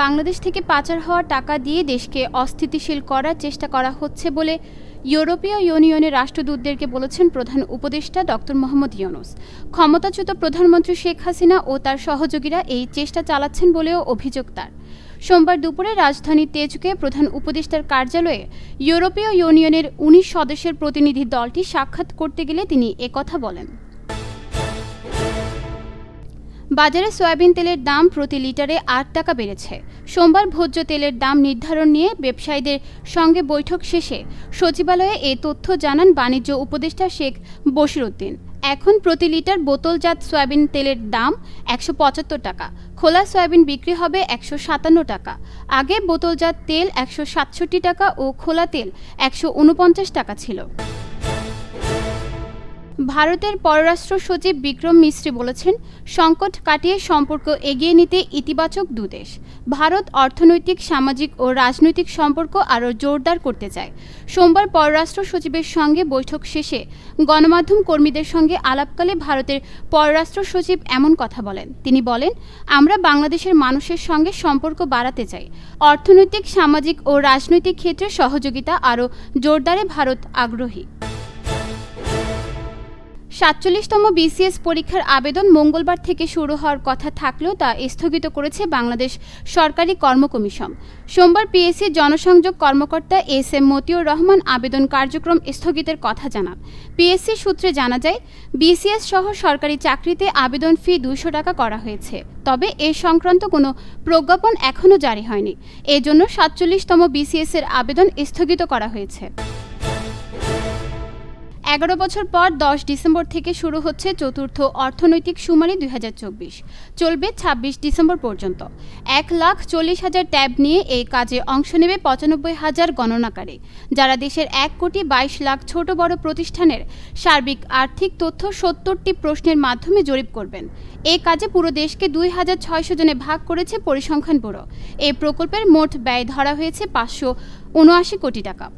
বাংলাদেশ থেকে পাচার হওয়া টাকা দিয়ে দেশকে অস্থিতিশীল করার চেষ্টা করা হচ্ছে বলে ইউরোপীয় ইউনিয়নের রাষ্ট্রদূতদেরকে বলেছেন প্রধান উপদেষ্টা ডক্টর মোহাম্মদ ইউনূস। ক্ষমতাচ্যুত প্রধানমন্ত্রী শেখ হাসিনা ও তার সহযোগীরা এই চেষ্টা চালাচ্ছেন বলেও অভিযোগ তার। সোমবার দুপুরে রাজধানী তেজুকে প্রধান উপদেষ্টার কার্যালয়ে ইউরোপীয় ইউনিয়নের ১৯ সদস্যের প্রতিনিধি দলটি সাক্ষাৎ করতে গেলে তিনি একথা বলেন। বাজারে সয়াবিন তেলের দাম প্রতি লিটারে ৮ টাকা বেড়েছে। সোমবার ভোজ্য তেলের দাম নির্ধারণ নিয়ে ব্যবসায়ীদের সঙ্গে বৈঠক শেষে সচিবালয়ে এ তথ্য জানান বাণিজ্য উপদেষ্টা শেখ বশিরউদ্দিন। এখন প্রতি লিটার বোতলজাত সয়াবিন তেলের দাম ১৭৫ টাকা, খোলা সয়াবিন বিক্রি হবে ১৫৭ টাকা। আগে বোতলজাত তেল ১৬৭ টাকা ও খোলা তেল ১৪৯ টাকা ছিল। ভারতের পররাষ্ট্র সচিব বিক্রম মিশ্রি বলেছেন, সংকট কাটিয়ে সম্পর্ক এগিয়ে নিতে ইতিবাচক দুদেশ। ভারত অর্থনৈতিক, সামাজিক ও রাজনৈতিক সম্পর্ক আরও জোরদার করতে চায়। সোমবার পররাষ্ট্র সচিবের সঙ্গে বৈঠক শেষে গণমাধ্যম কর্মীদের সঙ্গে আলাপকালে ভারতের পররাষ্ট্র সচিব এমন কথা বলেন। তিনি বলেন, আমরা বাংলাদেশের মানুষের সঙ্গে সম্পর্ক বাড়াতে চাই। অর্থনৈতিক, সামাজিক ও রাজনৈতিক ক্ষেত্রে সহযোগিতা আরও জোরদারে ভারত আগ্রহী। ৪৭তম বিসিএস পরীক্ষার আবেদন মঙ্গলবার থেকে শুরু হওয়ার কথা থাকলেও তা স্থগিত করেছে বাংলাদেশ সরকারি কর্ম কমিশন। সোমবার পিএসসির জনসংযোগ কর্মকর্তা এস.এম. মতিউর রহমান আবেদন কার্যক্রম স্থগিতের কথা জানান। পিএসসি সূত্রে জানা যায়, বিসিএস সহ সরকারি চাকরিতে আবেদন ফি ২০০ টাকা করা হয়েছে। তবে এ সংক্রান্ত কোনো প্রজ্ঞাপন এখনও জারি হয়নি। এজন্য ৪৭তম বিসিএস এর আবেদন স্থগিত করা হয়েছে। ১১ বছর পর ১০ ডিসেম্বর থেকে শুরু হচ্ছে চতুর্থ অর্থনৈতিক শুমারি ২০২৪। চলবে ২৬ ডিসেম্বর পর্যন্ত। ১,৪০,০০০ ট্যাব নিয়ে এই কাজে অংশ নেবে ৯৫,০০০ গণনাকারী, যারা দেশের ১,২২,০০,০০০ ছোট বড় প্রতিষ্ঠানের সার্বিক আর্থিক তথ্য ৭০টি প্রশ্নের মাধ্যমে জরিপ করবেন। এই কাজে পুরো দেশকে ২,৬০০ জনে ভাগ করেছে পরিসংখ্যান ব্যুরো। এই প্রকল্পের মোট ব্যয় ধরা হয়েছে ৫৭৯ কোটি টাকা।